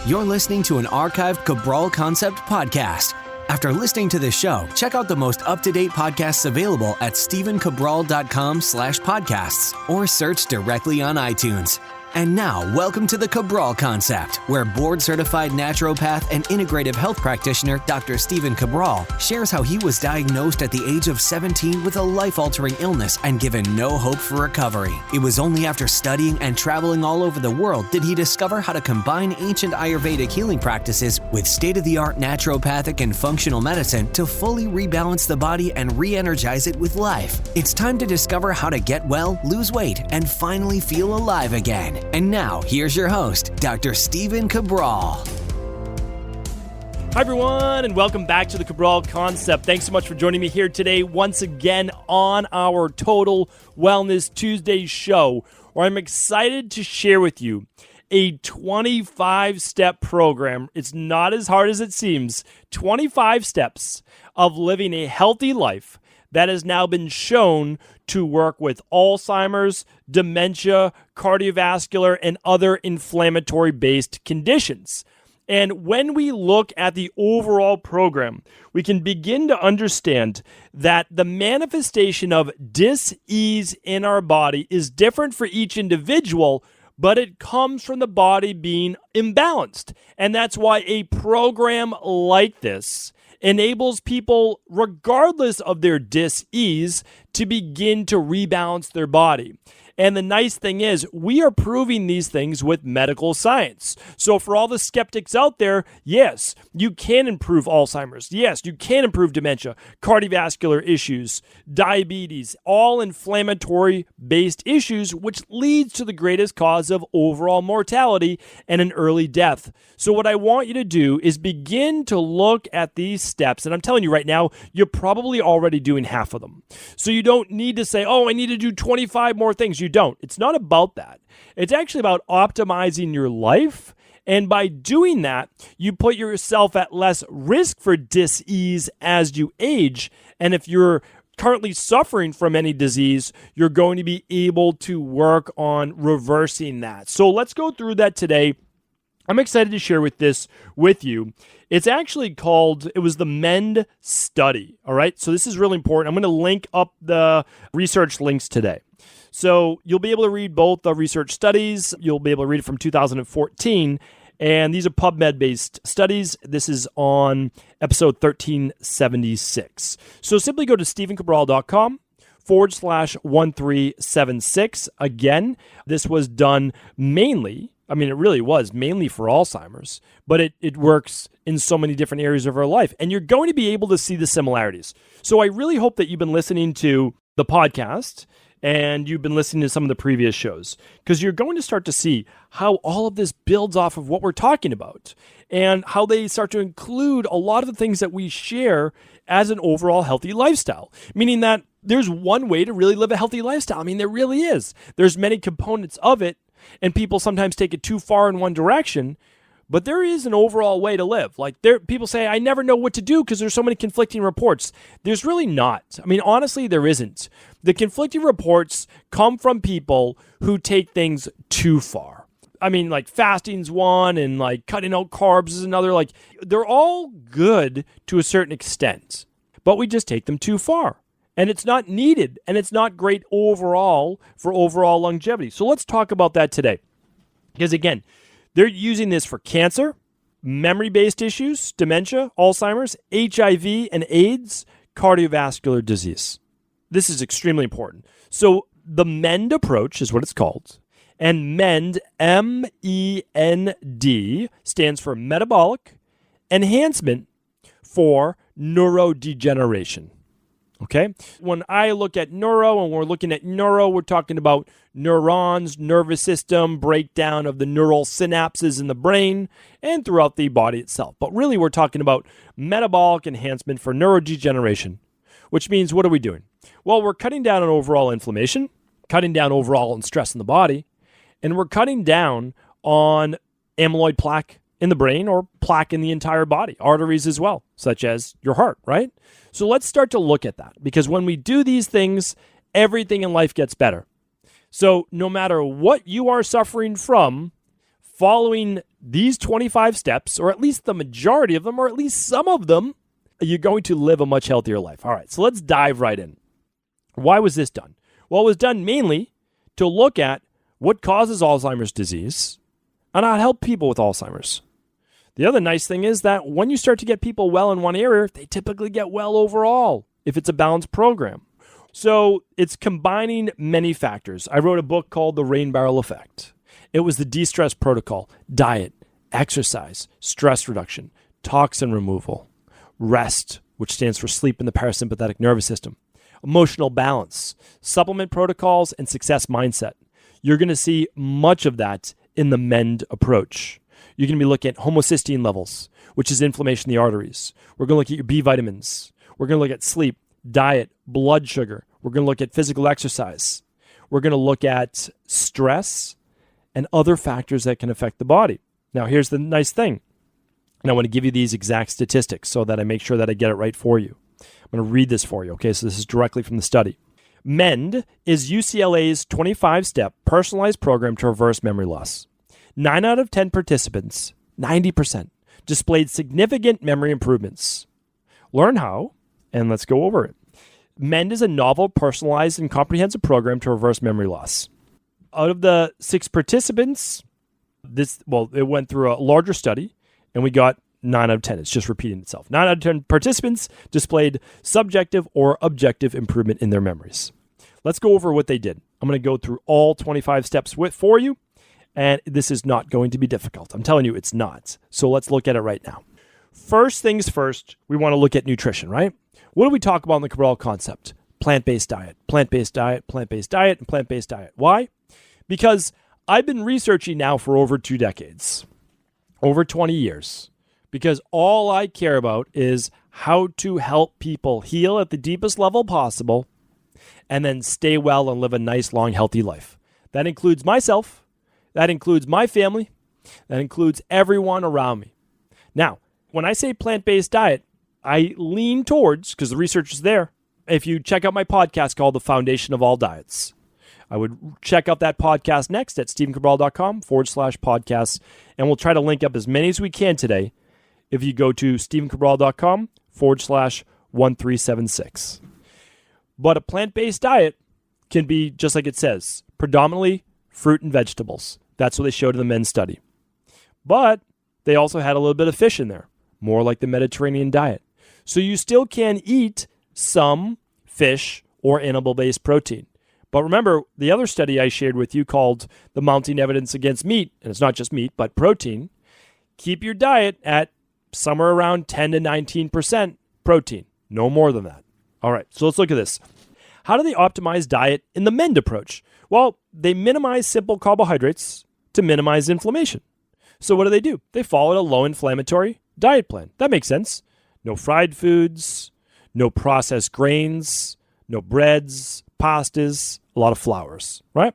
You're listening to an archived Cabral Concept podcast. After listening to this show, check out the most up-to-date podcasts available at stephencabral.com/podcasts or search directly on iTunes. And now, welcome to the Cabral Concept, where board-certified naturopath and integrative health practitioner Dr. Stephen Cabral shares how he was diagnosed at the age of 17 with a life-altering illness and given no hope for recovery. It was only after studying and traveling all over the world did he discover how to combine ancient Ayurvedic healing practices with state-of-the-art naturopathic and functional medicine to fully rebalance the body and re-energize it with life. It's time to discover how to get well, lose weight, and finally feel alive again. And now, here's your host, Dr. Stephen Cabral. Hi, everyone, and welcome back to the Cabral Concept. Thanks so much for joining me here today once again on our Total Wellness Tuesday show, where I'm excited to share with you a 25-step program. It's not as hard as it seems. 25 steps of living a healthy life that has now been shown to work with Alzheimer's, dementia, cardiovascular, and other inflammatory-based conditions. And when we look at the overall program, we can begin to understand that the manifestation of dis-ease in our body is different for each individual, but it comes from the body being imbalanced. And that's why a program like this enables people, regardless of their dis-ease, to begin to rebalance their body. And the nice thing is, we are proving these things with medical science. So for all the skeptics out there, yes, you can improve Alzheimer's. Yes, you can improve dementia, cardiovascular issues, diabetes, all inflammatory-based issues, which leads to the greatest cause of overall mortality and an early death. So what I want you to do is begin to look at these steps. And I'm telling you right now, you're probably already doing half of them. So you don't need to say, oh, I need to do 25 more things. You don't. It's not about that. It's actually about optimizing your life. And by doing that, you put yourself at less risk for dis-ease as you age. And if you're currently suffering from any disease, you're going to be able to work on reversing that. So let's go through that today. I'm excited to share this with you. It's actually called, it was the M.E.N.D study, all right? So this is really important. I'm going to link up the research links today. So you'll be able to read both the research studies. You'll be able to read it from 2014, and these are PubMed-based studies. This is on episode 1376. So simply go to stephencabral.com/1376. Again, this was done mainly, it really was mainly for Alzheimer's, but it works in so many different areas of our life. And you're going to be able to see the similarities. So I really hope that you've been listening to the podcast and you've been listening to some of the previous shows, because you're going to start to see how all of this builds off of what we're talking about and how they start to include a lot of the things that we share as an overall healthy lifestyle, meaning that there's one way to really live a healthy lifestyle. There really is. There's many components of it, and people sometimes take it too far in one direction, but there is an overall way to live. People say, I never know what to do because there's so many conflicting reports. There's really not. Honestly, there isn't. The conflicting reports come from people who take things too far. Fasting's one, and cutting out carbs is another. They're all good to a certain extent, but we just take them too far. And it's not needed, and it's not great overall for overall longevity. So let's talk about that today. Because again, they're using this for cancer, memory-based issues, dementia, Alzheimer's, HIV and AIDS, cardiovascular disease. This is extremely important. So the M.E.N.D approach is what it's called. And M.E.N.D, M-E-N-D, stands for metabolic enhancement for neurodegeneration. Okay? When I look at neuro, and we're looking at neuro, we're talking about neurons, nervous system, breakdown of the neural synapses in the brain and throughout the body itself. But really, we're talking about metabolic enhancement for neurodegeneration, which means what are we doing? Well, we're cutting down on overall inflammation, cutting down overall on stress in the body, and we're cutting down on amyloid plaque in the brain or plaque in the entire body, arteries as well, such as your heart, right? So let's start to look at that, because when we do these things, everything in life gets better. So no matter what you are suffering from, following these 25 steps, or at least the majority of them, or at least some of them, you're going to live a much healthier life. All right, so let's dive right in. Why was this done? Well, it was done mainly to look at what causes Alzheimer's disease and how to help people with Alzheimer's. The other nice thing is that when you start to get people well in one area, they typically get well overall if it's a balanced program. So it's combining many factors. I wrote a book called The Rain Barrel Effect. It was the de-stress protocol, diet, exercise, stress reduction, toxin removal, rest, which stands for sleep in the parasympathetic nervous system, emotional balance, supplement protocols, and success mindset. You're going to see much of that in the M.E.N.D approach. You're going to be looking at homocysteine levels, which is inflammation in the arteries. We're going to look at your B vitamins. We're going to look at sleep, diet, blood sugar. We're going to look at physical exercise. We're going to look at stress and other factors that can affect the body. Now, here's the nice thing. And I want to give you these exact statistics so that I make sure that I get it right for you. I'm going to read this for you, okay? So this is directly from the study. M.E.N.D is UCLA's 25-step personalized program to reverse memory loss. 9 out of 10 participants, 90%, displayed significant memory improvements. Learn how, and let's go over it. M.E.N.D is a novel, personalized, and comprehensive program to reverse memory loss. Out of the 6 participants, it went through a larger study, and we got 9 out of 10. It's just repeating itself. 9 out of 10 participants displayed subjective or objective improvement in their memories. Let's go over what they did. I'm going to go through all 25 steps for you. And this is not going to be difficult. I'm telling you, it's not. So let's look at it right now. First things first, we want to look at nutrition, right? What do we talk about in the Cabral concept? Plant-based diet, plant-based diet, plant-based diet, and plant-based diet. Why? Because I've been researching now for over 2 decades, over 20 years, because all I care about is how to help people heal at the deepest level possible and then stay well and live a nice, long, healthy life. That includes myself. That includes my family. That includes everyone around me. Now, when I say plant-based diet, I lean towards, because the research is there, if you check out my podcast called The Foundation of All Diets, I would check out that podcast next at stephencabral.com/podcasts, and we'll try to link up as many as we can today if you go to stephencabral.com/1376. But a plant-based diet can be, just like it says, predominantly fruit and vegetables. That's what they showed in the M.E.N.D study. But they also had a little bit of fish in there, more like the Mediterranean diet. So you still can eat some fish or animal-based protein. But remember, the other study I shared with you called The Mounting Evidence Against Meat, and it's not just meat, but protein. Keep your diet at somewhere around 10 to 19% protein. No more than that. All right, so let's look at this. How do they optimize diet in the M.E.N.D approach? Well, they minimize simple carbohydrates to minimize inflammation. So what do? They followed a low-inflammatory diet plan. That makes sense. No fried foods, no processed grains, no breads, pastas, a lot of flours, right?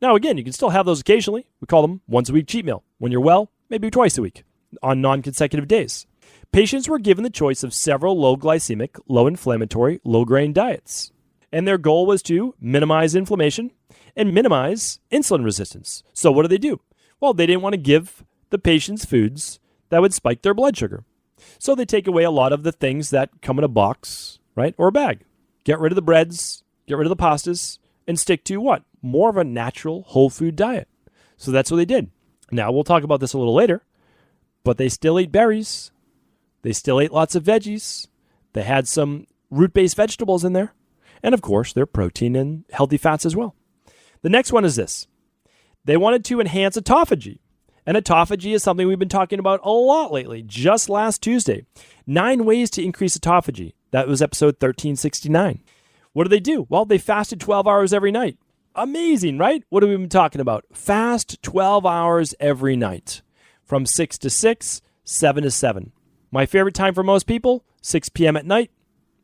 Now, again, you can still have those occasionally. We call them once-a-week cheat meal. When you're well, maybe twice a week on non-consecutive days. Patients were given the choice of several low-glycemic, low-inflammatory, low-grain diets. And their goal was to minimize inflammation and minimize insulin resistance. So what do? Well, they didn't want to give the patients foods that would spike their blood sugar. So they take away a lot of the things that come in a box, right, or a bag. Get rid of the breads, get rid of the pastas, and stick to what? More of a natural whole food diet. So that's what they did. Now, we'll talk about this a little later, but they still ate berries. They still ate lots of veggies. They had some root-based vegetables in there. And, of course, their protein and healthy fats as well. The next one is this. They wanted to enhance autophagy. And autophagy is something we've been talking about a lot lately, just last Tuesday. 9 ways to increase autophagy. That was episode 1369. What do? Well, they fasted 12 hours every night. Amazing, right? What have we been talking about? Fast 12 hours every night. From 6 to 6, 7 to 7. My favorite time for most people, 6 p.m. at night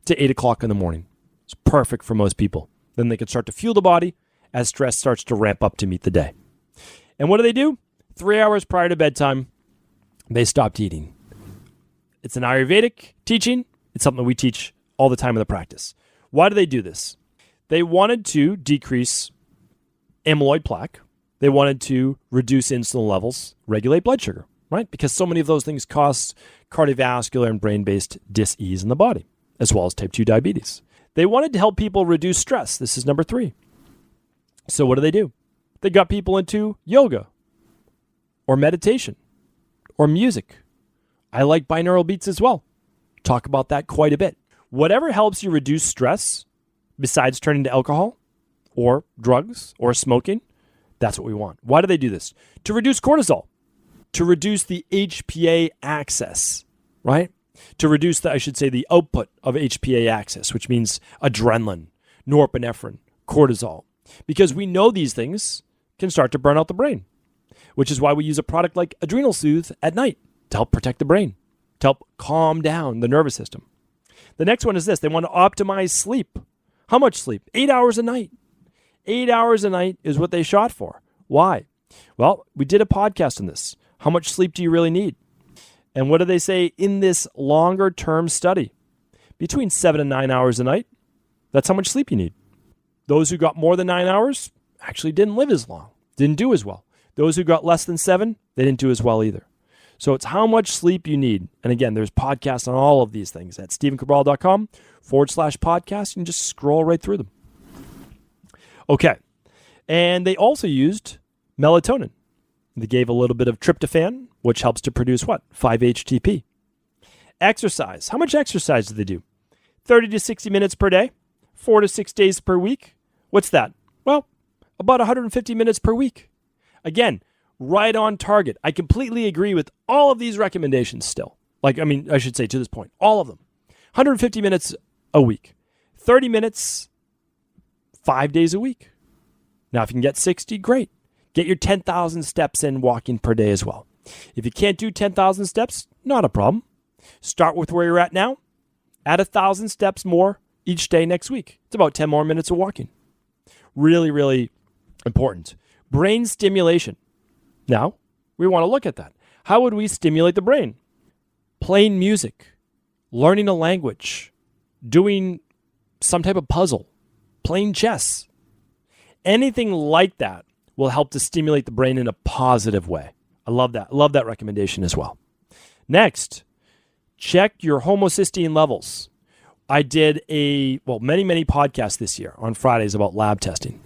to 8 o'clock in the morning. It's perfect for most people. Then they can start to fuel the body as stress starts to ramp up to meet the day. And what do? 3 hours prior to bedtime, they stopped eating. It's an Ayurvedic teaching. It's something we teach all the time in the practice. Why do they do this? They wanted to decrease amyloid plaque, They wanted to reduce insulin levels, regulate blood sugar, right? Because so many of those things cause cardiovascular and brain-based dis-ease in the body, as well as type 2 diabetes. They wanted to help people reduce stress. This is number 3. So what do? They got people into yoga or meditation or music. I like binaural beats as well. Talk about that quite a bit. Whatever helps you reduce stress, besides turning to alcohol or drugs or smoking, that's what we want. Why do they do this? To reduce cortisol, to reduce the HPA axis, right? To reduce the output of HPA axis, which means adrenaline, norepinephrine, cortisol. Because we know these things can start to burn out the brain, which is why we use a product like Adrenal Soothe at night to help protect the brain, to help calm down the nervous system. The next one is this. They want to optimize sleep. How much sleep? 8 hours a night. 8 hours a night is what they shot for. Why? Well, we did a podcast on this. How much sleep do you really need? And what do they say in this longer term study? Between 7 and 9 hours a night, that's how much sleep you need. Those who got more than 9 hours actually didn't live as long, didn't do as well. Those who got less than 7, they didn't do as well either. So it's how much sleep you need. And again, there's podcasts on all of these things at StephenCabral.com/podcast. You can just scroll right through them. Okay. And they also used melatonin. They gave a little bit of tryptophan, which helps to produce what? 5-HTP. Exercise. How much exercise do they do? 30 to 60 minutes per day, 4 to 6 days per week. What's that? Well, about 150 minutes per week. Again, right on target. I completely agree with all of these recommendations still. I should say to this point, all of them. 150 minutes a week. 30 minutes, 5 days a week. Now, if you can get 60, great. Get your 10,000 steps in walking per day as well. If you can't do 10,000 steps, not a problem. Start with where you're at now. Add 1,000 steps more each day next week. It's about 10 more minutes of walking. Really, really important. Brain stimulation. Now, we want to look at that. How would we stimulate the brain? Playing music, learning a language, doing some type of puzzle, playing chess. Anything like that will help to stimulate the brain in a positive way. I love that. I love that recommendation as well. Next, check your homocysteine levels. I did many podcasts this year on Fridays about lab testing.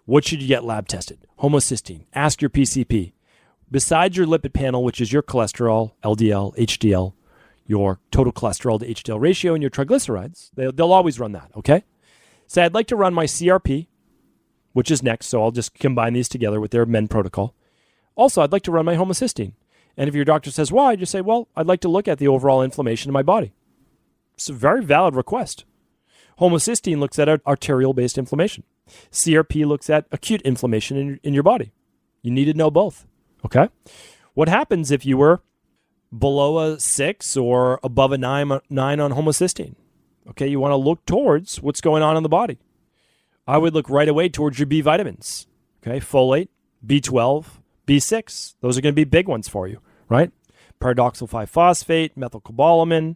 What should you get lab tested? Homocysteine. Ask your PCP. Besides your lipid panel, which is your cholesterol, LDL, HDL, your total cholesterol to HDL ratio, and your triglycerides, they'll always run that, okay? So I'd like to run my CRP, which is next, so I'll just combine these together with their M.E.N.D protocol. Also, I'd like to run my homocysteine. And if your doctor says why, just say, well, I'd like to look at the overall inflammation in my body. It's a very valid request. Homocysteine looks at arterial-based inflammation. CRP looks at acute inflammation in your body. You need to know both, okay? What happens if you were below a 6 or above a 9 on homocysteine? Okay, you want to look towards what's going on in the body. I would look right away towards your B vitamins, okay? Folate, B12, B6. Those are going to be big ones for you, right? Pyridoxal 5-phosphate, methylcobalamin,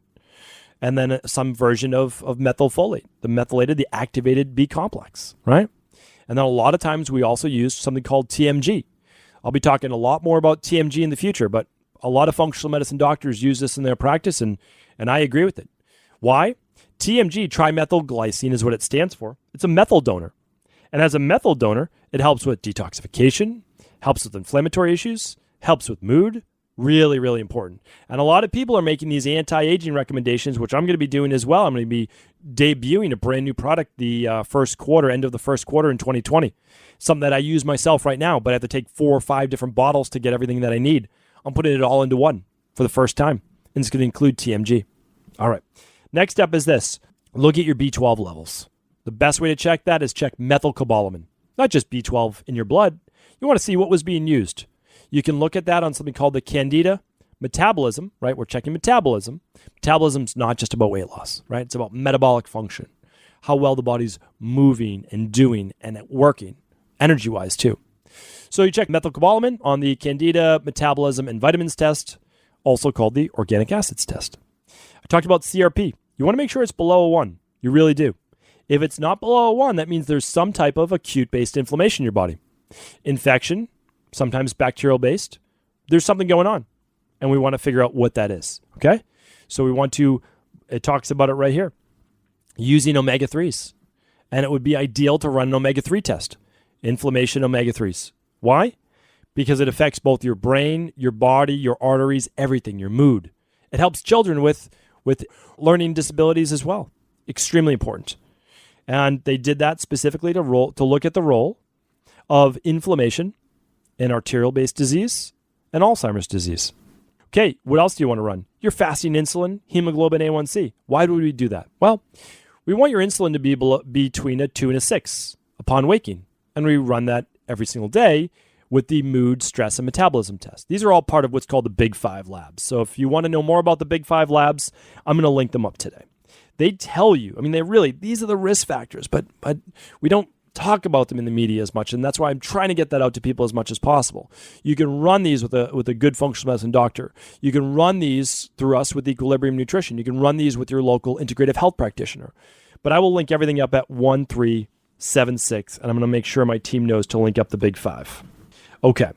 and then some version of methylfolate, the methylated, the activated B complex, right? And then a lot of times we also use something called TMG. I'll be talking a lot more about TMG in the future, but a lot of functional medicine doctors use this in their practice, and I agree with it. Why? TMG, trimethylglycine, is what it stands for. It's a methyl donor. And as a methyl donor, it helps with detoxification, helps with inflammatory issues, helps with mood. Really, really important. And a lot of people are making these anti-aging recommendations, which I'm going to be doing as well. I'm going to be debuting a brand new product the end of the first quarter in 2020. Something that I use myself right now, but I have to take 4 or 5 different bottles to get everything that I need. I'm putting it all into one for the first time. And it's going to include TMG. All right. Next up is this. Look at your B12 levels. The best way to check that is check methylcobalamin. Not just B12 in your blood. You want to see what was being used. You can look at that on something called the Candida metabolism, right? We're checking metabolism. Metabolism's not just about weight loss, right? It's about metabolic function, how well the body's moving and doing and working, energy-wise too. So you check methylcobalamin on the Candida metabolism and vitamins test, also called the organic acids test. I talked about CRP. You want to make sure it's below a 1. You really do. If it's not below a 1, that means there's some type of acute-based inflammation in your body. Infection, sometimes bacterial based. There's something going on, and we want to figure out what that is. Okay? So it talks about it right here, using omega-3s. And it would be ideal to run an omega-3 test. Inflammation omega-3s. Why? Because it affects both your brain, your body, your arteries, everything, your mood. It helps children with learning disabilities as well. Extremely important. And they did that specifically to look at the role of inflammation in arterial-based disease and Alzheimer's disease. Okay, what else do you want to run? Your fasting insulin, hemoglobin A1C. Why do we do that? Well, we want your insulin to be between a 2 and a 6 upon waking. And we run that every single day with the mood, stress, and metabolism test. These are all part of what's called the Big 5 labs. So if you want to know more about the Big 5 labs, I'm going to link them up today. They tell you, these are the risk factors, but we don't talk about them in the media as much, and that's why I'm trying to get that out to people as much as possible. You can run these with a good functional medicine doctor. You can run these through us with Equilibrium Nutrition. You can run these with your local integrative health practitioner. But I will link everything up at 1376, and I'm going to make sure my team knows to link up the Big 5. Okay,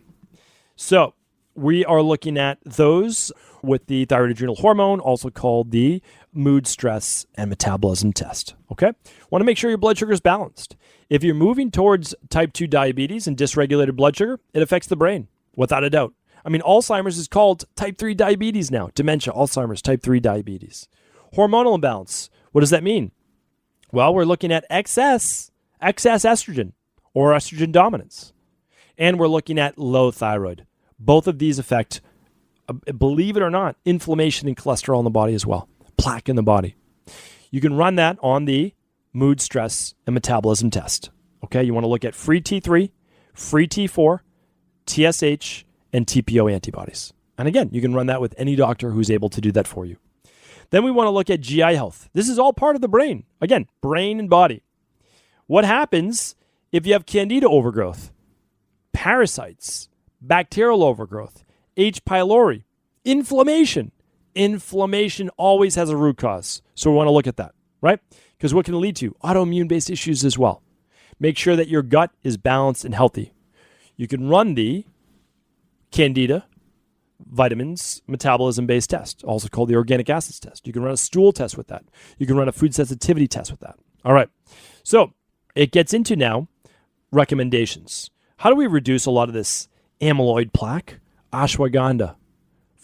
so we are looking at those with the thyroid adrenal hormone, also called the mood, stress, and metabolism test. Okay, want to make sure your blood sugar is balanced. If you're moving towards type 2 diabetes and dysregulated blood sugar, it affects the brain, without a doubt. Alzheimer's is called type 3 diabetes now. Dementia, Alzheimer's, type 3 diabetes. Hormonal imbalance, what does that mean? Well, we're looking at excess estrogen or estrogen dominance. And we're looking at low thyroid. Both of these affect, believe it or not, inflammation and cholesterol in the body as well, plaque in the body. You can run that on the mood, stress, and metabolism test. Okay, you want to look at free T3, free T4, TSH, and TPO antibodies. And again, you can run that with any doctor who's able to do that for you. Then we want to look at GI health. This is all part of the brain. Again, brain and body. What happens if you have candida overgrowth, parasites, bacterial overgrowth, H. pylori, inflammation? Inflammation always has a root cause. So we want to look at that, right? Because what can it lead to? Autoimmune-based issues as well. Make sure that your gut is balanced and healthy. You can run the candida, vitamins, metabolism-based test, also called the organic acids test. You can run a stool test with that. You can run a food sensitivity test with that. All right. So it gets into now recommendations. How do we reduce a lot of this amyloid plaque? Ashwagandha,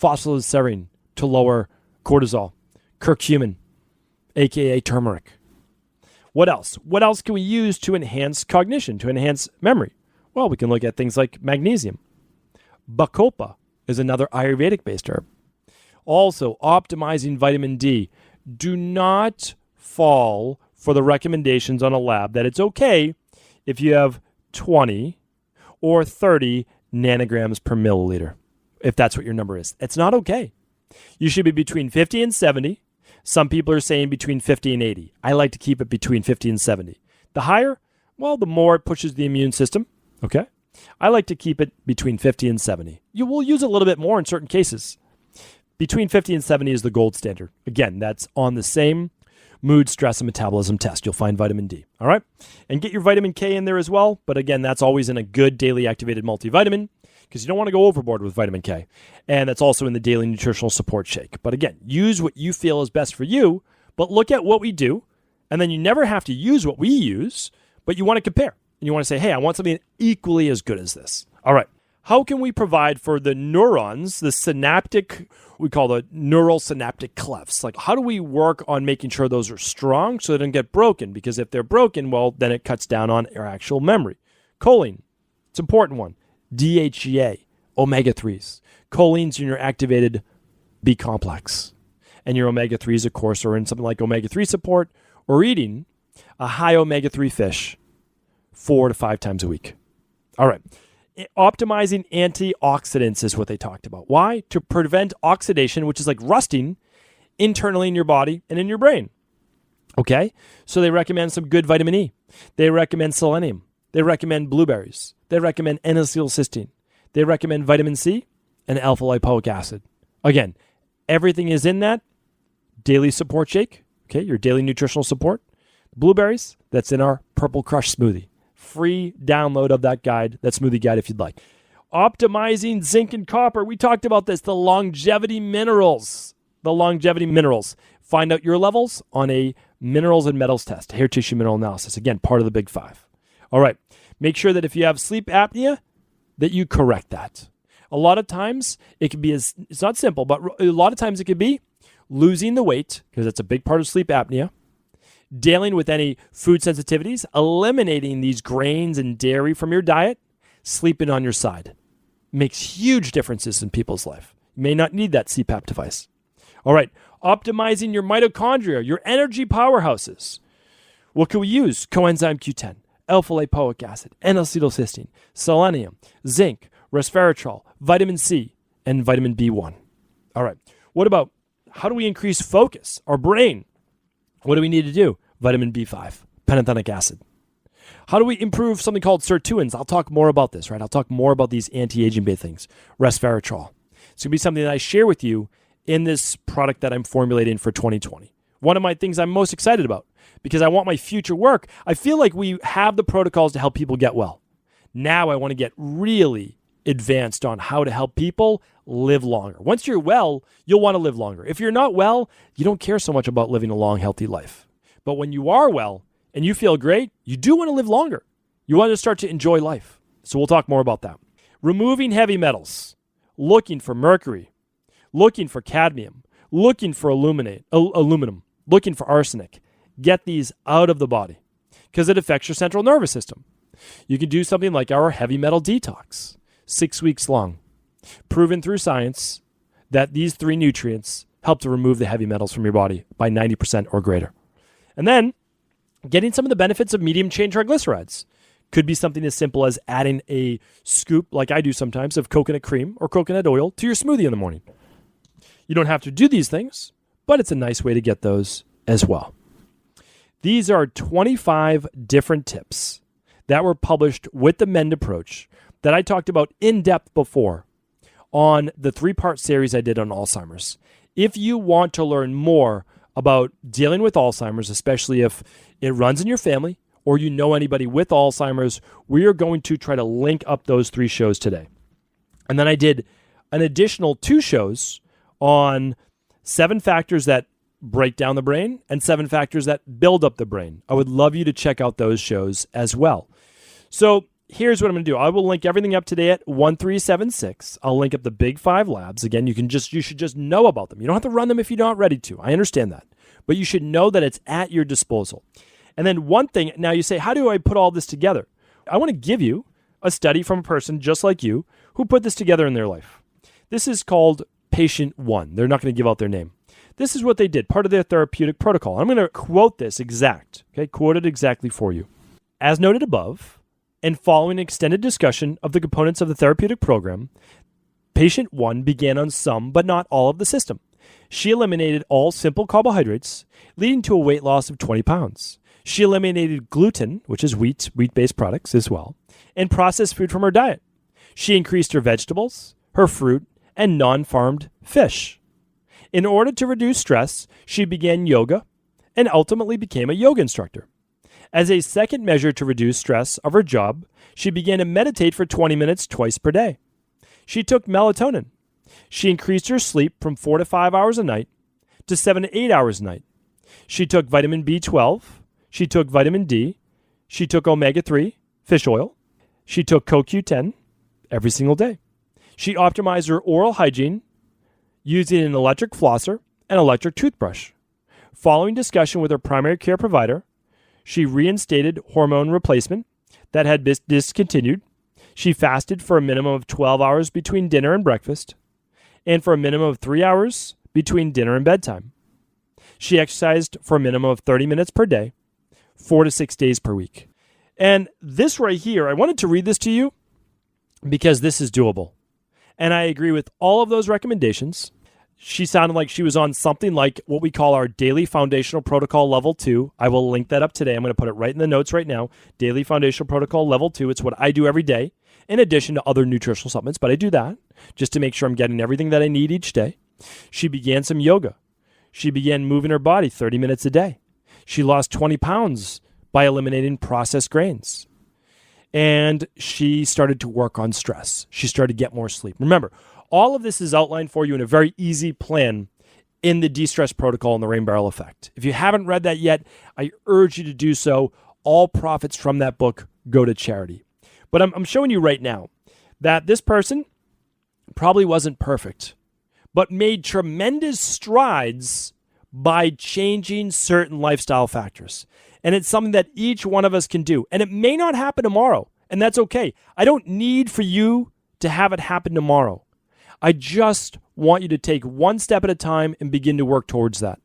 phospholyserine to lower cortisol, curcumin, aka turmeric. What else? What else can we use to enhance cognition, to enhance memory? Well, we can look at things like magnesium. Bacopa is another Ayurvedic-based herb. Also, optimizing vitamin D. Do not fall for the recommendations on a lab that it's okay if you have 20 or 30 nanograms per milliliter, if that's what your number is. It's not okay. You should be between 50 and 70. Some people are saying between 50 and 80. I like to keep it between 50 and 70. The higher, well, the more it pushes the immune system, okay? I like to keep it between 50 and 70. You will use a little bit more in certain cases. Between 50 and 70 is the gold standard. Again, that's on the same mood, stress, and metabolism test. You'll find vitamin D, all right? And get your vitamin K in there as well. But again, that's always in a good daily activated multivitamin because you don't want to go overboard with vitamin K. And that's also in the daily nutritional support shake. But again, use what you feel is best for you, but look at what we do. And then you never have to use what we use, but you want to compare. And you want to say, hey, I want something equally as good as this. All right. How can we provide for the neurons, the synaptic, we call the neural synaptic clefts? Like, how do we work on making sure those are strong so they don't get broken? Because if they're broken, well, then it cuts down on our actual memory. Choline, it's an important one. DHEA, omega-3s. Choline's in your activated B complex. And your omega-3s, of course, are in something like omega-3 support or eating a high omega-3 fish 4 to 5 times a week. All right. Optimizing antioxidants is what they talked about. Why? To prevent oxidation, which is like rusting internally in your body and in your brain. Okay? So they recommend some good vitamin E. They recommend selenium. They recommend blueberries. They recommend N-acetylcysteine. They recommend vitamin C and alpha-lipoic acid. Again, everything is in that daily support shake, okay, your daily nutritional support. Blueberries, that's in our Purple Crush smoothie. free download of that guide, that smoothie guide, if you'd like. Optimizing zinc and copper. We talked about this, the longevity minerals. Find out your levels on a minerals and metals test, hair tissue mineral analysis. Again, part of the big 5. All right. Make sure that if you have sleep apnea, that you correct that. A lot of times it can be, it's not simple, but a lot of times it could be losing the weight, because that's a big part of sleep apnea, dealing with any food sensitivities, eliminating these grains and dairy from your diet, sleeping on your side. Makes huge differences in people's life. You may not need that CPAP device. All right, optimizing your mitochondria, your energy powerhouses. What can we use? Coenzyme Q10, alpha-lipoic acid, N-acetylcysteine, selenium, zinc, resveratrol, vitamin C, and vitamin B1. All right, what about how do we increase focus, our brain? What do we need to do? Vitamin B5, pantothenic acid. How do we improve something called sirtuins? I'll talk more about this, right? I'll talk more about these anti-aging based things. Resveratrol. It's going to be something that I share with you in this product that I'm formulating for 2020. One of my things I'm most excited about because I want my future work. I feel like we have the protocols to help people get well. Now I want to get really advanced on how to help people live longer. Once you're well, you'll want to live longer. If you're not well, you don't care so much about living a long, healthy life. But when you are well and you feel great, you do want to live longer. You want to start to enjoy life. So we'll talk more about that. Removing heavy metals, looking for mercury, looking for cadmium, looking for aluminum, looking for arsenic. Get these out of the body because it affects your central nervous system. You can do something like our heavy metal detox, 6 weeks long. Proven through science that these 3 nutrients help to remove the heavy metals from your body by 90% or greater. And then getting some of the benefits of medium chain triglycerides. Could be something as simple as adding a scoop, like I do sometimes, of coconut cream or coconut oil to your smoothie in the morning. You don't have to do these things, but it's a nice way to get those as well. These are 25 different tips that were published with the M.E.N.D approach that I talked about in depth before on the 3-part series I did on Alzheimer's. If you want to learn more about dealing with Alzheimer's, especially if it runs in your family or you know anybody with Alzheimer's, we are going to try to link up those 3 shows today. And then I did an additional 2 shows on 7 factors that break down the brain and 7 factors that build up the brain. I would love you to check out those shows as well. So here's what I'm going to do. I will link everything up today at 1376. I'll link up the big 5 labs. Again, you should just know about them. You don't have to run them if you're not ready to. I understand that. But you should know that it's at your disposal. And then one thing, now you say, how do I put all this together? I want to give you a study from a person just like you who put this together in their life. This is called Patient 1. They're not going to give out their name. This is what they did, part of their therapeutic protocol. I'm going to quote this quote it exactly for you. As noted above, and following an extended discussion of the components of the therapeutic program, Patient 1 began on some but not all of the system. She eliminated all simple carbohydrates, leading to a weight loss of 20 pounds. She eliminated gluten, which is wheat-based products as well, and processed food from her diet. She increased her vegetables, her fruit, and non-farmed fish. In order to reduce stress, she began yoga and ultimately became a yoga instructor. As a second measure to reduce stress of her job, she began to meditate for 20 minutes twice per day. She took melatonin. She increased her sleep from 4 to 5 hours a night to 7 to 8 hours a night. She took vitamin B12. She took vitamin D. She took omega-3, fish oil. She took CoQ10 every single day. She optimized her oral hygiene using an electric flosser and electric toothbrush. Following discussion with her primary care provider, she reinstated hormone replacement that had been discontinued. She fasted for a minimum of 12 hours between dinner and breakfast, and for a minimum of 3 hours between dinner and bedtime. She exercised for a minimum of 30 minutes per day, 4 to 6 days per week. And this right here, I wanted to read this to you because this is doable. And I agree with all of those recommendations. She sounded like she was on something like what we call our Daily Foundational Protocol Level 2. I will link that up today. I'm going to put it right in the notes right now. Daily Foundational Protocol Level 2. It's what I do every day, in addition to other nutritional supplements. But I do that just to make sure I'm getting everything that I need each day. She began some yoga. She began moving her body 30 minutes a day. She lost 20 pounds by eliminating processed grains. and she started to work on stress. She started to get more sleep. Remember, all of this is outlined for you in a very easy plan in the de-stress protocol and the Rain Barrel Effect. If you haven't read that yet, I urge you to do so. All profits from that book go to charity. But I'm showing you right now that this person probably wasn't perfect, but made tremendous strides by changing certain lifestyle factors. And it's something that each one of us can do. And it may not happen tomorrow, and that's okay. I don't need for you to have it happen tomorrow. I just want you to take one step at a time and begin to work towards that.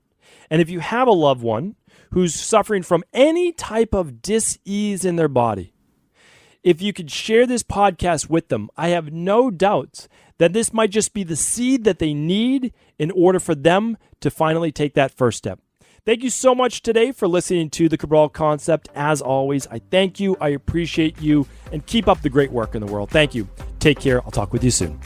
And if you have a loved one who's suffering from any type of dis-ease in their body, if you could share this podcast with them, I have no doubts that this might just be the seed that they need in order for them to finally take that first step. Thank you so much today for listening to the Cabral Concept. As always, I thank you, I appreciate you, and keep up the great work in the world. Thank you. Take care. I'll talk with you soon.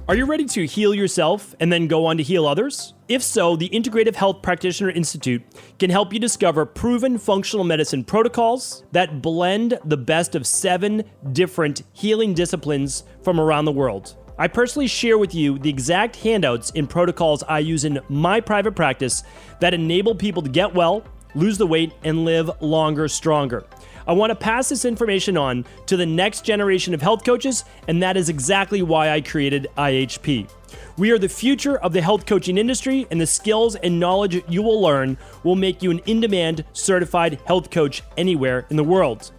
Are you ready to heal yourself and then go on to heal others? If so, the Integrative Health Practitioner Institute can help you discover proven functional medicine protocols that blend the best of 7 different healing disciplines from around the world. I personally share with you the exact handouts and protocols I use in my private practice that enable people to get well, lose the weight, and live longer, stronger. I want to pass this information on to the next generation of health coaches, and that is exactly why I created IHP. We are the future of the health coaching industry, and the skills and knowledge you will learn will make you an in-demand certified health coach anywhere in the world.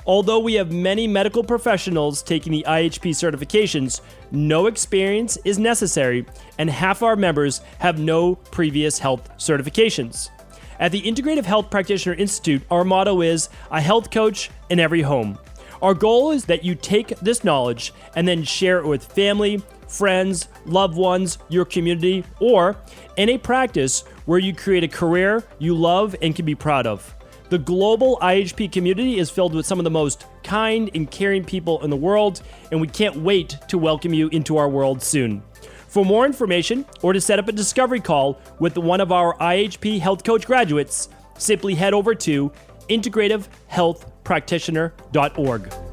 Although we have many medical professionals taking the IHP certifications, no experience is necessary, and half our members have no previous health certifications. At the Integrative Health Practitioner Institute, our motto is a health coach in every home. Our goal is that you take this knowledge and then share it with family, friends, loved ones, your community, or in a practice where you create a career you love and can be proud of. The global IHP community is filled with some of the most kind and caring people in the world, and we can't wait to welcome you into our world soon. For more information or to set up a discovery call with one of our IHP Health Coach graduates, simply head over to integrativehealthpractitioner.org.